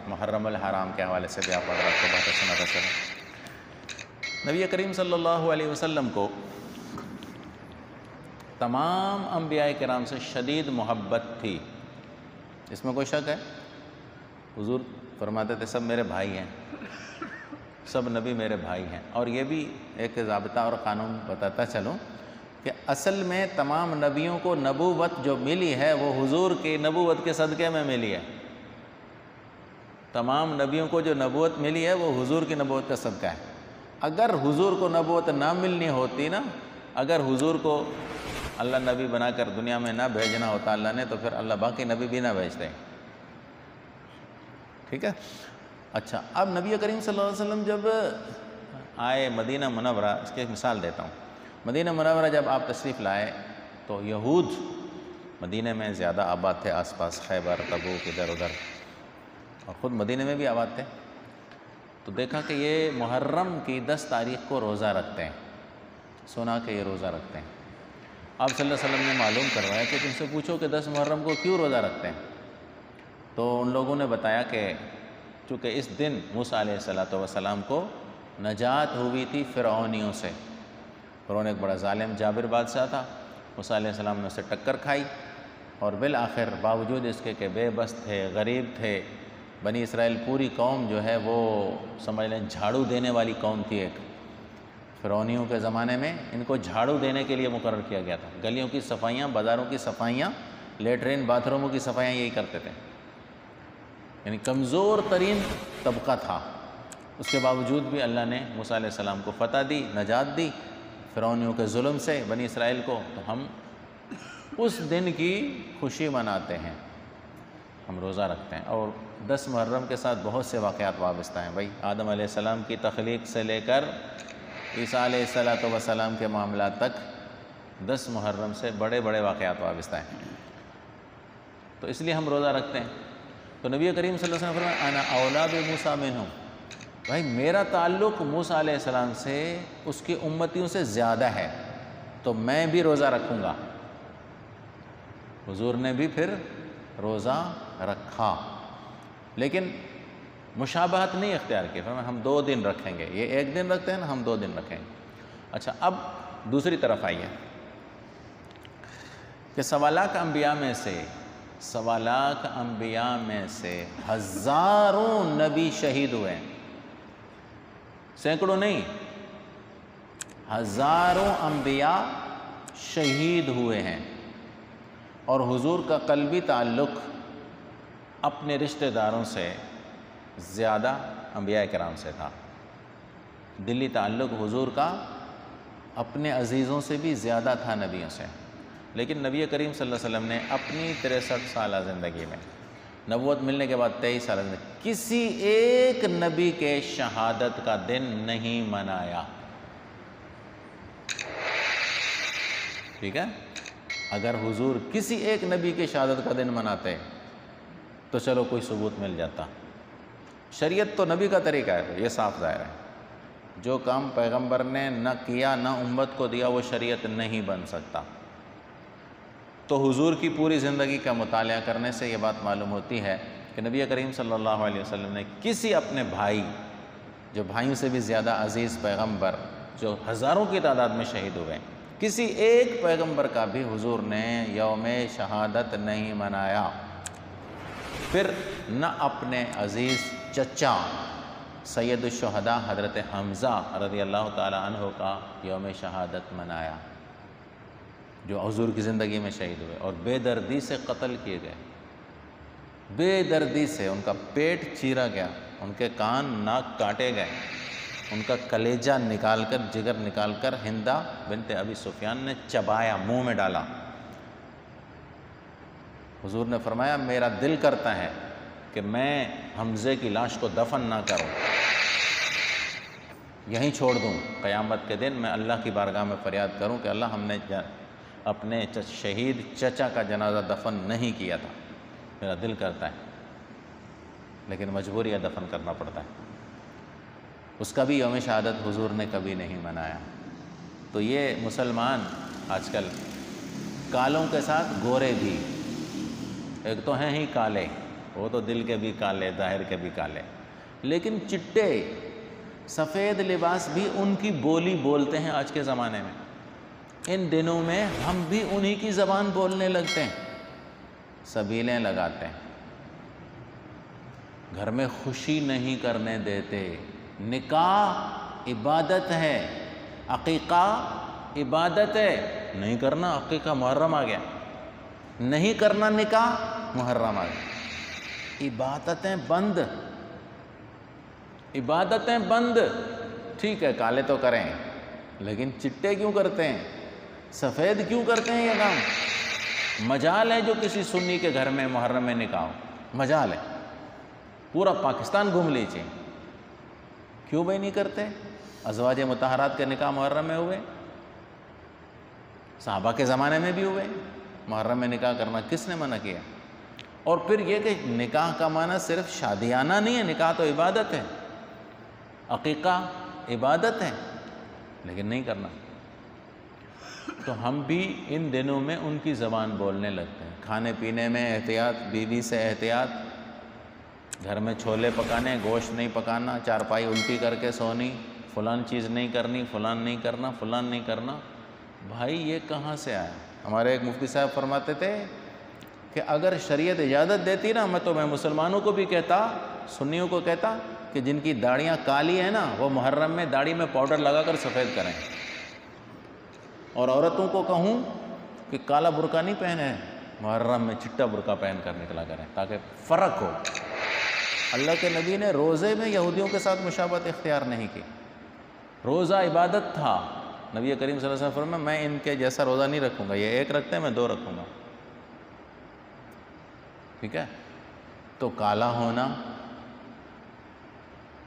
محرم الحرام کے حوالے سے بھی آپ حضرات کو باتیں سناتا چلوں۔ نبی کریم صلی اللہ علیہ وسلم کو تمام انبیاء کرام سے شدید محبت تھی، اس میں کوئی شک ہے؟ حضور فرماتے تھے سب میرے بھائی ہیں، سب نبی میرے بھائی ہیں۔ اور یہ بھی ایک ضابطہ اور قانون بتاتا چلوں کہ اصل میں تمام نبیوں کو نبوت جو ملی ہے وہ حضور کی نبوت کے صدقے میں ملی ہے۔ تمام نبیوں کو جو نبوت ملی ہے وہ حضور کی نبوت کا صدقہ ہے۔ اگر حضور کو نبوت نہ ملنی ہوتی نا، اگر حضور کو اللہ نبی بنا کر دنیا میں نہ بھیجنا ہوتا اللہ نے، تو پھر اللہ باقی نبی بھی نہ بھیجتے۔ ٹھیک ہے؟ اچھا، اب نبی کریم صلی اللہ علیہ وسلم جب آئے مدینہ منورہ، اس کی ایک مثال دیتا ہوں۔ مدینہ منورہ جب آپ تشریف لائے تو یہود مدینہ میں زیادہ آباد تھے، آس پاس خیبر، تبوک، ادھر ادھر، اور خود مدینہ میں بھی آباد تھے۔ تو دیکھا کہ یہ محرم کی 10 تاریخ کو روزہ رکھتے ہیں، سنا کہ یہ روزہ رکھتے ہیں۔ آپ صلی اللہ علیہ وسلم نے معلوم کروایا کہ تم سے پوچھو کہ 10 محرم کو کیوں روزہ رکھتے ہیں؟ تو ان لوگوں نے بتایا کہ چونکہ اس دن موسیٰ علیہ السلام کو نجات ہوئی تھی فرعونیوں سے۔ فرعون ایک بڑا ظالم جابر بادشاہ تھا، موسیٰ علیہ السلام نے اسے ٹکر کھائی، اور بالآخر باوجود اس کے کہ بے بس تھے، غریب تھے، بنی اسرائیل پوری قوم جو ہے وہ سمجھ لیں جھاڑو دینے والی قوم تھی۔ ایک فرعونیوں کے زمانے میں ان کو جھاڑو دینے کے لیے مقرر کیا گیا تھا، گلیوں کی صفائیاں، بازاروں کی صفائیاں، لیٹرین باتھ روموں کی صفائیاں یہی کرتے تھے، یعنی کمزور ترین طبقہ تھا۔ اس کے باوجود بھی اللہ نے موسیٰ علیہ السلام کو فتح دی، نجات دی فرعونیوں کے ظلم سے بنی اسرائیل کو۔ تو ہم اس دن کی خوشی مناتے ہیں، ہم روزہ رکھتے ہیں۔ اور 10 محرم کے ساتھ بہت سے واقعات وابستہ ہیں بھائی، آدم علیہ السلام کی تخلیق سے لے کر عیسیٰ علیہ السلام کے معاملات تک 10 محرم سے بڑے بڑے واقعات وابستہ ہیں، تو اس لیے ہم روزہ رکھتے ہیں۔ تو نبی کریم صلی اللہ علیہ وسلم فرمایا انا اولا بموسیٰ منہم، بھائی میرا تعلق موسیٰ علیہ السلام سے اس کی امتیوں سے زیادہ ہے، تو میں بھی روزہ رکھوں گا۔ حضور نے بھی پھر روزہ رکھا، لیکن مشابہت نہیں اختیار کی، فرمایا ہم 2 دن رکھیں گے، یہ 1 دن رکھتے ہیں نا، ہم 2 دن رکھیں گے۔ اچھا، اب دوسری طرف آئیے کہ سوالاک انبیاء میں سے ہزاروں نبی شہید ہوئے ہیں، سینکڑوں نہیں، ہزاروں انبیاء شہید ہوئے ہیں۔ اور حضور کا قلبی تعلق اپنے رشتہ داروں سے زیادہ انبیاء کرام سے تھا، دلی تعلق حضور کا اپنے عزیزوں سے بھی زیادہ تھا نبیوں سے۔ لیکن نبی کریم صلی اللہ علیہ وسلم نے اپنی 63 سالہ زندگی میں، نبوت ملنے کے بعد 23 سالہ زندگی، کسی ایک نبی کے شہادت کا دن نہیں منایا۔ ٹھیک ہے؟ اگر حضور کسی ایک نبی کے شہادت کا دن مناتے تو چلو کوئی ثبوت مل جاتا۔ شریعت تو نبی کا طریقہ ہے، یہ صاف ظاہر ہے، جو کام پیغمبر نے نہ کیا نہ امت کو دیا وہ شریعت نہیں بن سکتا۔ تو حضور کی پوری زندگی کا مطالعہ کرنے سے یہ بات معلوم ہوتی ہے کہ نبی کریم صلی اللہ علیہ وسلم نے کسی اپنے بھائی، جو بھائیوں سے بھی زیادہ عزیز پیغمبر، جو ہزاروں کی تعداد میں شہید ہوئے، کسی ایک پیغمبر کا بھی حضور نے یوم شہادت نہیں منایا۔ پھر نہ اپنے عزیز چچا سید الشہداء حضرت حمزہ رضی اللہ تعالی عنہ کا یوم شہادت منایا، جو حضور کی زندگی میں شہید ہوئے اور بے دردی سے قتل کیے گئے، بے دردی سے ان کا پیٹ چیرا گیا، ان کے کان ناک کاٹے گئے، ان کا کلیجہ نکال کر، جگر نکال کر ہندہ بنت ابی سفیان نے چبایا، منہ میں ڈالا۔ حضور نے فرمایا میرا دل کرتا ہے کہ میں حمزے کی لاش کو دفن نہ کروں، یہیں چھوڑ دوں، قیامت کے دن میں اللہ کی بارگاہ میں فریاد کروں کہ اللہ ہم نے اپنے شہید چچا کا جنازہ دفن نہیں کیا تھا، میرا دل کرتا ہے، لیکن مجبوری ہے، دفن کرنا پڑتا ہے۔ اس کا بھی یوم شہادت حضور نے کبھی نہیں منایا۔ تو یہ مسلمان آج کل کالوں کے ساتھ گورے بھی، ایک تو ہیں ہی کالے، وہ تو دل کے بھی کالے ظاہر کے بھی کالے، لیکن چٹے سفید لباس بھی ان کی بولی بولتے ہیں آج کے زمانے میں۔ ان دنوں میں ہم بھی انہی کی زبان بولنے لگتے ہیں، سبیلیں لگاتے ہیں، گھر میں خوشی نہیں کرنے دیتے۔ نکاح عبادت ہے، عقیقہ عبادت ہے، نہیں کرنا عقیقہ محرم آ گیا، نہیں کرنا نکاح محرم آ گیا۔ عبادتیں بند، عبادتیں بند۔ ٹھیک ہے کالے تو کریں، لیکن چٹے کیوں کرتے ہیں، سفید کیوں کرتے ہیں یہ کام؟ مجال ہے جو کسی سنی کے گھر میں محرم میں نکاح ہو، مجال ہے، پورا پاکستان گھوم لیجیے، کیوں بھائی نہیں کرتے؟ ازواج مطہرات کے نکاح محرم میں ہوئے، صحابہ کے زمانے میں بھی ہوئے، محرم میں نکاح کرنا کس نے منع کیا؟ اور پھر یہ کہ نکاح کا معنی صرف شادیانہ نہیں ہے، نکاح تو عبادت ہے، عقیقہ عبادت ہے، لیکن نہیں کرنا۔ تو ہم بھی ان دنوں میں ان کی زبان بولنے لگتے ہیں۔ کھانے پینے میں احتیاط، بیوی سے احتیاط، گھر میں چھولے پکانے، گوشت نہیں پکانا، چارپائی الٹی کر کے سونی، فلان چیز نہیں کرنی، فلان نہیں کرنا، فلان نہیں کرنا۔ بھائی یہ کہاں سے آیا؟ ہمارے ایک مفتی صاحب فرماتے تھے کہ اگر شریعت اجازت دیتی نا، میں مسلمانوں کو بھی کہتا، سنیوں کو کہتا کہ جن کی داڑیاں کالی ہیں نا وہ محرم میں داڑھی میں پاؤڈر لگا کر سفید کریں، اور عورتوں کو کہوں کہ کالا برقع نہیں پہنے، محرم میں چٹا برقع پہن کر نکلا کریں تاکہ فرق ہو۔ اللہ کے نبی نے روزے میں یہودیوں کے ساتھ مشابہت اختیار نہیں کی، روزہ عبادت تھا۔ نبی کریم صلی اللہ علیہ وسلم فرمایا میں ان کے جیسا روزہ نہیں رکھوں گا، یہ ایک رکھتے ہیں میں 2 رکھوں گا، ٹھیک ہے؟ تو کالا ہونا،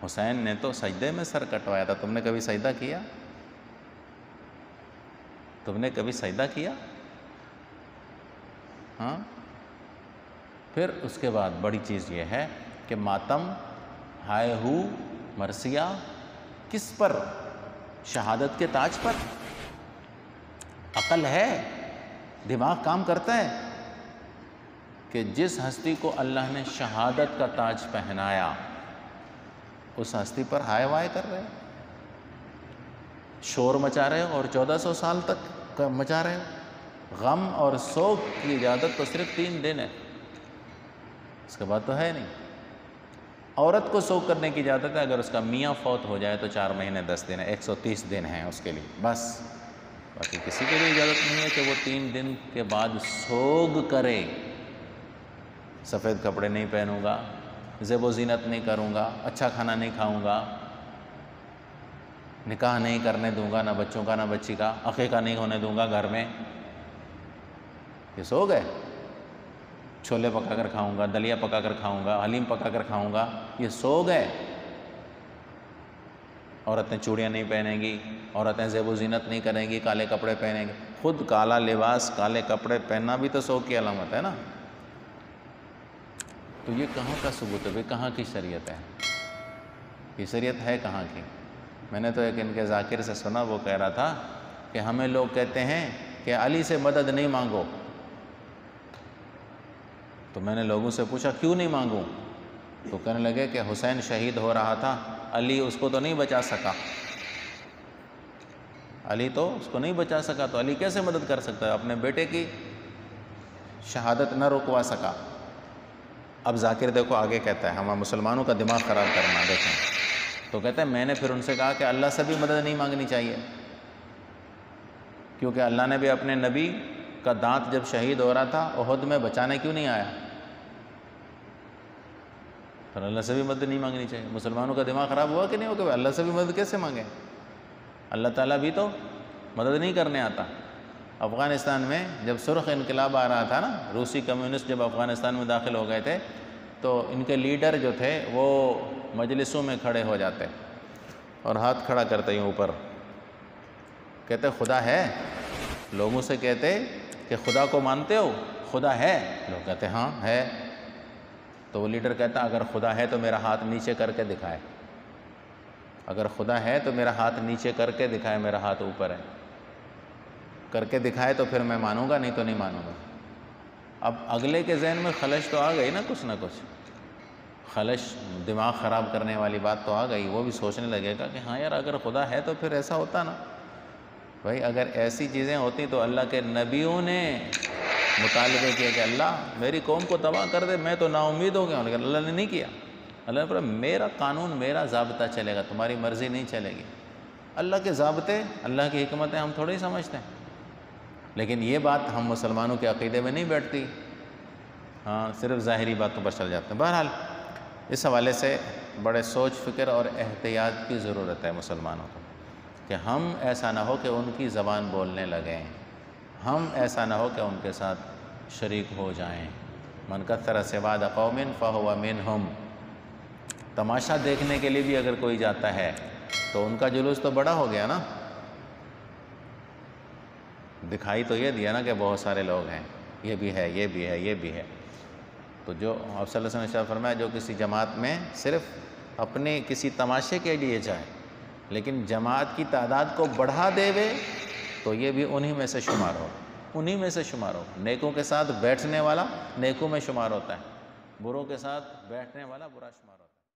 حسین نے تو سجدے میں سر کٹوایا تھا، تم نے کبھی سجدہ کیا؟ تم نے کبھی سجدہ کیا؟ ہاں؟ پھر اس کے بعد بڑی چیز یہ ہے کہ ماتم، ہائے ہو، مرثیہ کس پر؟ شہادت کے تاج پر۔ عقل ہے، دماغ کام کرتا ہے کہ جس ہستی کو اللہ نے شہادت کا تاج پہنایا اس ہستی پر ہائے وائے کر رہے ہیں، شور مچا رہے ہو، اور 1400 سال تک مچا رہے ہو۔ غم اور سوگ کی اجازت تو صرف 3 دن ہے، اس کے بعد تو ہے نہیں۔ عورت کو سوگ کرنے کی اجازت ہے اگر اس کا میاں فوت ہو جائے تو 4 مہینے 10 دن ہے، 130 دن ہیں اس کے لیے بس، باقی کسی کے لیے اجازت نہیں ہے کہ وہ 3 دن کے بعد سوگ کرے۔ سفید کپڑے نہیں پہنوں گا، زیب و زینت نہیں کروں گا، اچھا کھانا نہیں کھاؤں گا، نکاح نہیں کرنے دوں گا، نہ بچوں کا نہ بچی کا، عقیقہ نہیں ہونے دوں گا گھر میں، یہ سوگ ہے؟ چھولے پکا کر کھاؤں گا، دلیا پکا کر کھاؤں گا، حلیم پکا کر کھاؤں گا، یہ سوگ ہے؟ عورتیں چوڑیاں نہیں پہنیں گی، عورتیں زیب و زینت نہیں کریں گی، کالے کپڑے پہنیں گی، خود کالا لباس کالے کپڑے پہننا بھی تو سوگ کی علامت ہے نا۔ تو یہ کہاں کا ثبوت ہے بھائی، کہاں کی شریعت ہے؟ یہ شریعت ہے کہاں کی؟ میں نے تو ایک ان کے ذاکر سے سنا، وہ کہہ رہا تھا کہ ہمیں لوگ کہتے ہیں کہ علی سے مدد نہیں مانگو، تو میں نے لوگوں سے پوچھا کیوں نہیں مانگوں؟ تو کہنے لگے کہ حسین شہید ہو رہا تھا، علی اس کو تو نہیں بچا سکا، علی تو اس کو نہیں بچا سکا، تو علی کیسے مدد کر سکتا ہے؟ اپنے بیٹے کی شہادت نہ رکوا سکا۔ اب ذاکر دیکھو آگے کہتا ہے، ہمارے مسلمانوں کا دماغ خراب کرنا، دیکھیں تو کہتا ہے میں نے پھر ان سے کہا کہ اللہ سے بھی مدد نہیں مانگنی چاہیے، کیونکہ اللہ نے بھی اپنے نبی کا دانت جب شہید ہو رہا تھا احد میں بچانے کیوں نہیں آیا؟ پھر اللہ سے بھی مدد نہیں مانگنی چاہیے۔ مسلمانوں کا دماغ خراب ہوا کہ نہیں ہو کہ اللہ سے بھی مدد کیسے مانگیں؟ اللہ تعالیٰ بھی تو مدد نہیں کرنے آتا۔ افغانستان میں جب سرخ انقلاب آ رہا تھا نا، روسی کمیونسٹ جب افغانستان میں داخل ہو گئے تھے تو ان کے لیڈر جو تھے وہ مجلسوں میں کھڑے ہو جاتے اور ہاتھ کھڑا کرتے ہیں اوپر، کہتے خدا ہے، لوگوں سے کہتے کہ خدا کو مانتے ہو؟ خدا ہے؟ لوگ کہتے ہاں ہے۔ تو وہ لیڈر کہتا اگر خدا ہے تو میرا ہاتھ نیچے کر کے دکھائے، اگر خدا ہے تو میرا ہاتھ نیچے کر کے دکھائے، میرا ہاتھ اوپر ہے، کر کے دکھائے تو پھر میں مانوں گا، نہیں تو نہیں مانوں گا۔ اب اگلے کے ذہن میں خلش تو آ گئی نا کچھ نہ کچھ، خلش دماغ خراب کرنے والی بات تو آ گئی، وہ بھی سوچنے لگے گا کہ ہاں یار اگر خدا ہے تو پھر ایسا ہوتا نا بھائی، اگر ایسی چیزیں ہوتی تو اللہ کے نبیوں نے مطالبے کیا کہ اللہ میری قوم کو تباہ کر دے، میں تو نا امید ہو گیا، لیکن اللہ نے نہیں کیا۔ اللہ نے فرمایا میرا قانون، میرا ضابطہ چلے گا، تمہاری مرضی نہیں چلے گی۔ اللہ کے ضابطے، اللہ کی حکمتیں ہم تھوڑی سمجھتے ہیں، لیکن یہ بات ہم مسلمانوں کے عقیدے میں نہیں بیٹھتی، ہاں صرف ظاہری باتوں پر چل جاتے ہیں۔ بہرحال اس حوالے سے بڑے سوچ فکر اور احتیاط کی ضرورت ہے مسلمانوں کو، کہ ہم ایسا نہ ہو کہ ان کی زبان بولنے لگیں، ہم ایسا نہ ہو کہ ان کے ساتھ شریک ہو جائیں۔ من کثر سواد قوم فہو منہم، تماشا دیکھنے کے لیے بھی اگر کوئی جاتا ہے تو ان کا جلوس تو بڑا ہو گیا نا، دکھائی تو یہ دیا نا کہ بہت سارے لوگ ہیں، یہ بھی ہے، یہ بھی ہے، یہ بھی ہے۔ تو جو آپ صلی اللہ علیہ وسلم نے فرمایا جو کسی جماعت میں صرف اپنے کسی تماشے کے لیے جائے لیکن جماعت کی تعداد کو بڑھا دے وے تو یہ بھی انہی میں سے شمار ہو، انہی میں سے شمار ہو۔ نیکوں کے ساتھ بیٹھنے والا نیکوں میں شمار ہوتا ہے، بروں کے ساتھ بیٹھنے والا برا شمار ہوتا ہے۔